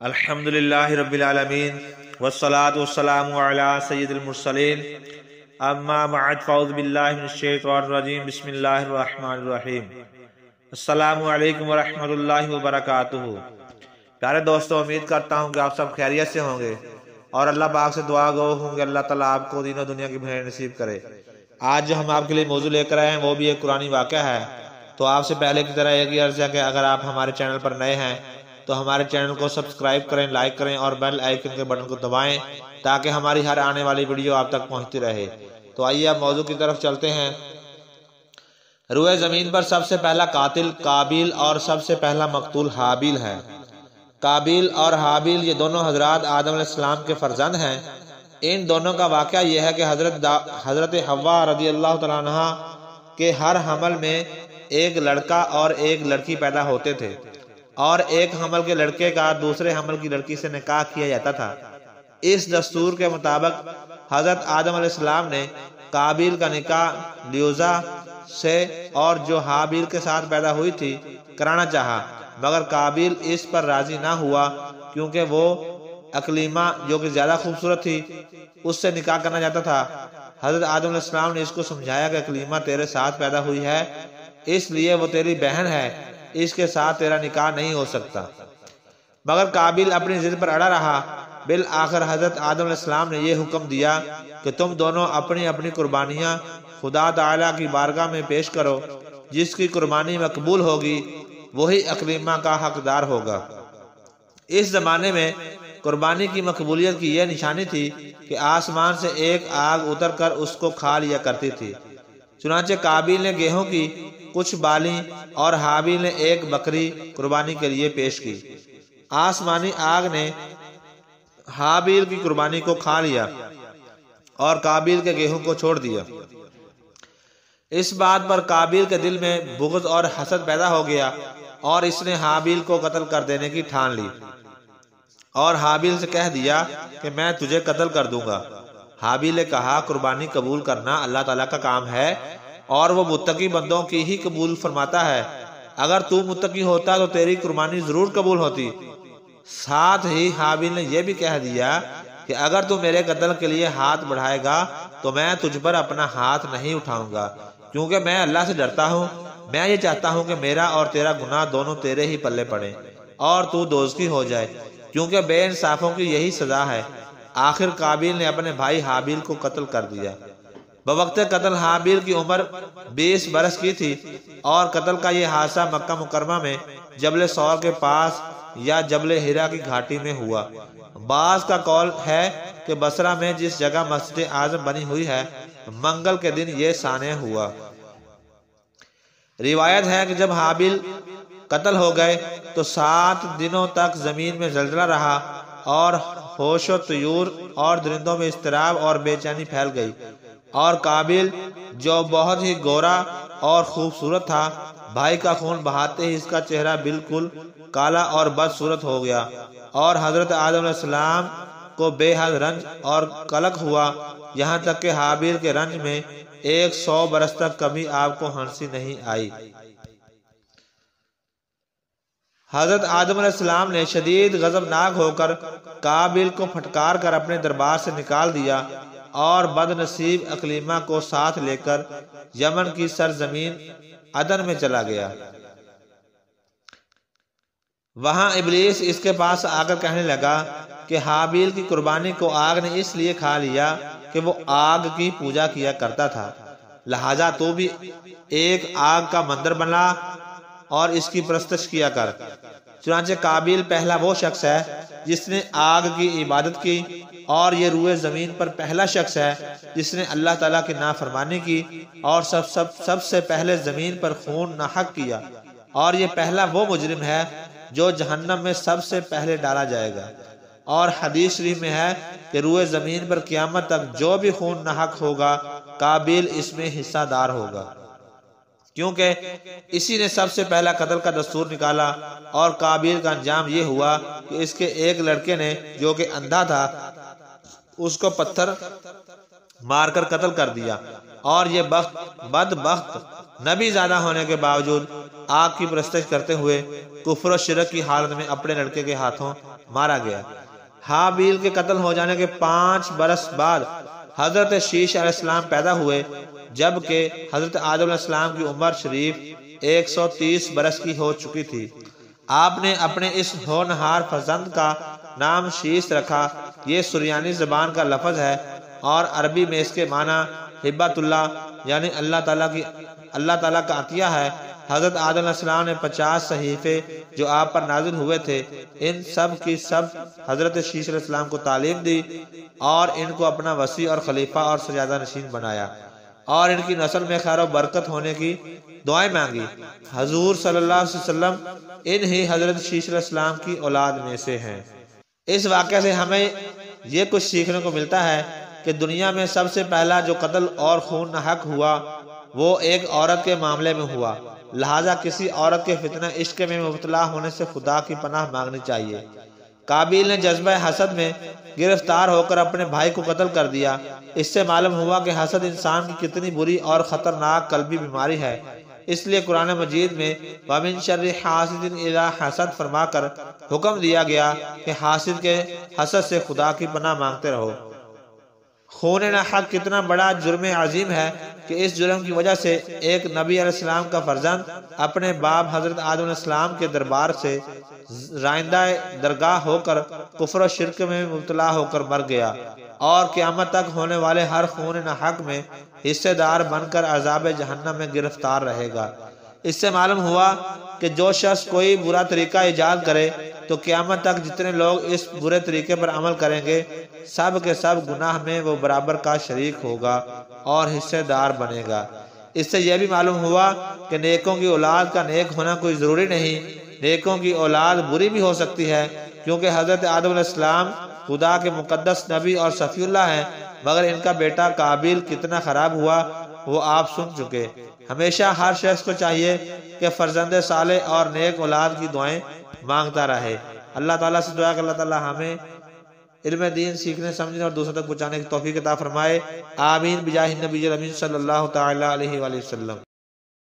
الحمدللہ رب العالمین والصلاة والسلام علی سید المرسلین اما بعد فاعوذ باللہ من الشیطان الرجیم بسم اللہ الرحمن الرحیم السلام علیکم ورحمۃ اللہ وبرکاتہ۔ پیارے دوستو، امید کرتا ہوں کہ آپ سب خیریت سے ہوں گے اور اللہ پاک سے دعا گو ہوں کہ اللہ تعالیٰ آپ کو دین و دنیا کی بھلائی نصیب کرے۔ آج جو ہم آپ کے لیے موضوع لے کر آئے ہیں وہ بھی ایک قرآنی واقعہ ہے۔ تو آپ سے پہلے کی طرح ایک ہی عرض ہے کہ اگر آپ ہمارے چینل پر نئے ہیں تو ہمارے چینل کو سبسکرائب کریں، لائک کریں اور بیل آئیکن کے بٹن کو دبائیں تاکہ ہماری ہر آنے والی ویڈیو آپ تک پہنچتی رہے۔ تو آئیے اب موضوع کی طرف چلتے ہیں۔ روئے زمین پر سب سے پہلا قاتل قابیل اور سب سے پہلا مقتول حابیل ہے۔ قابیل اور حابیل یہ دونوں حضرات آدم علیہ السلام کے فرزند ہیں۔ ان دونوں کا واقعہ یہ ہے کہ حضرت حوا رضی اللہ تعالیٰ عنہ کے ہر حمل میں ایک لڑکا اور ایک لڑکی پیدا ہوتے تھے، اور ایک حمل کے لڑکے کا دوسرے حمل کی لڑکی سے نکاح کیا جاتا تھا۔ اس دستور کے مطابق حضرت آدم علیہ السلام نے قابیل کا نکاح لیوزا سے اور جو حابیل کے ساتھ پیدا ہوئی تھی کرانا چاہا، مگر قابیل اس پر راضی نہ ہوا کیونکہ وہ اکلیمہ جو کہ زیادہ خوبصورت تھی اس سے نکاح کرنا چاہتا تھا۔ حضرت آدم علیہ السلام نے اس کو سمجھایا کہ اکلیمہ تیرے ساتھ پیدا ہوئی ہے، اس لیے وہ تیری بہن ہے، اس کے ساتھ تیرا نکاح نہیں ہو سکتا، مگر قابیل اپنی ضد پر اڑا رہا۔ بالآخر حضرت آدم علیہ السلام نے یہ حکم دیا کہ تم دونوں اپنی اپنی قربانیاں خدا تعالیٰ کی بارگاہ میں پیش کرو، جس کی قربانی مقبول ہوگی وہی اکلیمہ کا حقدار ہوگا۔ اس زمانے میں قربانی کی مقبولیت کی یہ نشانی تھی کہ آسمان سے ایک آگ اتر کر اس کو کھا لیا کرتی تھی۔ چنانچہ قابیل نے گیہوں کی کچھ بالی اور حابیل نے ایک بکری قربانی کے لیے پیش کی۔ آسمانی آگ نے حابیل کی قربانی کو کھا لیا اور قابیل کے گیہوں کو چھوڑ دیا۔ اس بات پر قابیل کے دل میں بغض اور حسد پیدا ہو گیا اور اس نے حابیل کو قتل کر دینے کی ٹھان لی اور حابیل سے کہہ دیا کہ میں تجھے قتل کر دوں گا۔ حابیل نے کہا، قربانی قبول کرنا اللہ تعالیٰ کا کام ہے اور وہ متقی بندوں کی ہی قبول فرماتا ہے۔ اگر تو متقی ہوتا تو تیری قربانی ضرور قبول ہوتی۔ ساتھ ہی حابیل نے یہ بھی کہہ دیا کہ اگر تو میرے قتل کے لیے ہاتھ بڑھائے گا تو میں تجھ پر اپنا ہاتھ نہیں اٹھاؤں گا، کیونکہ میں اللہ سے ڈرتا ہوں۔ میں یہ چاہتا ہوں کہ میرا اور تیرا گناہ دونوں تیرے ہی پلے پڑے اور تو دوزخی ہو جائے، کیونکہ بے انصافوں کی یہی سزا ہے۔ آخر قابیل نے اپنے بھائی حابیل کو قتل کر دیا۔ بوقت قتل حابیل کی عمر 20 برس کی تھی اور قتل کا یہ حادثہ مکہ مکرمہ میں جبل سور کے پاس یا جبل ہیرا کی گھاٹی میں ہوا۔ بعض کا قول ہے کہ بصرہ میں جس جگہ مسجد اعظم بنی ہوئی ہے منگل کے دن یہ سانحہ ہوا۔ روایت ہے کہ جب حابیل قتل ہو گئے تو 7 دنوں تک زمین میں زلزلہ رہا اور ہوش و طیور اور درندوں میں اضطراب اور بے چینی پھیل گئی، اور قابیل جو بہت ہی گورا اور خوبصورت تھا بھائی کا خون بہاتے ہی اس کا چہرہ بالکل کالا اور بدصورت ہو گیا، اور حضرت آدم علیہ السلام کو بے حد رنج اور قلق ہوا، یہاں تک کہ حابیل کے رنج میں 100 برس تک کبھی آپ کو ہنسی نہیں آئی۔ حضرت آدم علیہ السلام نے شدید غضبناک ہو کر قابیل کو پھٹکار کر اپنے دربار سے نکال دیا اور بد نصیب اکلیمہ کو ساتھ لے کر یمن کی سرزمین عدن میں چلا گیا۔ وہاں ابلیس اس کے پاس آ کر کہنے لگا کہ حابیل کی قربانی کو آگ نے اس لیے کھا لیا کہ وہ آگ کی پوجا کیا کرتا تھا، لہذا تو بھی ایک آگ کا مندر بنا اور اس کی پرستش کیا کر۔ چنانچہ قابیل پہلا وہ شخص ہے جس نے آگ کی عبادت کی، اور یہ روئے زمین پر پہلا شخص ہے جس نے اللہ تعالیٰ کی نافرمانی کی اور سب سے پہلے زمین پر خون ناحق کیا، اور یہ پہلا وہ مجرم ہے جو جہنم میں سب سے پہلے ڈالا جائے گا۔ اور حدیث شریف میں ہے کہ روئے زمین پر قیامت تک جو بھی خون ناحق ہوگا قابیل اس میں حصہ دار ہوگا، کیونکہ اسی نے سب سے پہلا قتل کا دستور نکالا۔ اور قابیل کا انجام یہ ہوا کہ اس کے ایک لڑکے نے جو کہ اندھا تھا اس کو پتھر مار کر قتل کر دیا، اور یہ بدبخت نبی زیادہ ہونے کے باوجود آگ کی پرستش کرتے ہوئے کفر و شرک کی حالت میں اپنے لڑکے کے ہاتھوں مارا گیا۔ حابیل کے قتل ہو جانے کے 5 برس بعد حضرت شیش علیہ السلام پیدا ہوئے، جبکہ حضرت آدم علیہ السلام کی عمر شریف 130 برس کی ہو چکی تھی۔ آپ نے اپنے اس ہونہار فرزند کا نام شیش رکھا۔ یہ سریانی زبان کا لفظ ہے اور عربی میں اس کے معنی ہبۃ اللہ یعنی اللہ تعالیٰ کا عطیہ ہے۔ حضرت آدم علیہ السلام نے 50 صحیفے جو آپ پر نازل ہوئے تھے، ان سب کی سب حضرت شیش علیہ السلام کو تعلیم دی اور ان کو اپنا وصی اور خلیفہ اور سجادہ نشین بنایا اور ان کی نسل میں خیر و برکت ہونے کی دعائیں مانگی۔ حضور صلی اللہ علیہ وسلم ان ہی حضرت شیش علیہ السلام کی اولاد میں سے ہیں۔ اس واقعے سے ہمیں یہ کچھ سیکھنے کو ملتا ہے کہ دنیا میں سب سے پہلا جو قتل اور خون حق ہوا وہ ایک عورت کے معاملے میں ہوا، لہٰذا کسی عورت کے فتنہ عشق میں مبتلا ہونے سے خدا کی پناہ مانگنی چاہیے۔ قابیل نے جذبہ حسد میں گرفتار ہو کر اپنے بھائی کو قتل کر دیا۔ اس سے معلوم ہوا کہ حسد انسان کی کتنی بری اور خطرناک قلبی بیماری ہے۔ اس لیے قرآن مجید میں وَمِن شَرِّ حَاسِدٍ إِذَا حَسَد فرما کر حکم دیا گیا کہ حاسد کے حسد سے خدا کی پناہ مانگتے رہو۔ خون ناحق کتنا بڑا جرم عظیم ہے کہ اس جرم کی وجہ سے ایک نبی علیہ السلام کا فرزند اپنے باپ حضرت آدم علیہ السلام کے دربار سے رائندہ درگاہ ہو کر کفر و شرک میں مبتلا ہو کر مر گیا اور قیامت تک ہونے والے ہر خون ناحق میں حصے دار بن کر عذاب جہنم میں گرفتار رہے گا۔ اس سے معلوم ہوا کہ جو شخص کوئی برا طریقہ ایجاد کرے تو قیامت تک جتنے لوگ اس برے طریقے پر عمل کریں گے سب کے سب گناہ میں وہ برابر کا شریک ہوگا اور حصے دار بنے گا۔ اس سے یہ بھی معلوم ہوا کہ نیکوں کی اولاد کا نیک ہونا کوئی ضروری نہیں، نیکوں کی اولاد بری بھی ہو سکتی ہے، کیونکہ حضرت آدم علیہ السلام خدا کے مقدس نبی اور صفی اللہ ہیں، مگر ان کا بیٹا قابیل کتنا خراب ہوا وہ آپ سن چکے۔ ہمیشہ ہر شخص کو چاہیے کہ فرزند صالح اور نیک اولاد کی دعائیں مانگتا رہے۔ اللہ تعالیٰ سے دعا کہ اللہ تعالیٰ ہمیں علم دین سیکھنے سمجھنے اور دوسروں تک پہنچانے کی توفیق عطا فرمائے۔ آمین بجاہ النبی الامین صلی اللہ تعالیٰ علیہ وآلہ وسلم۔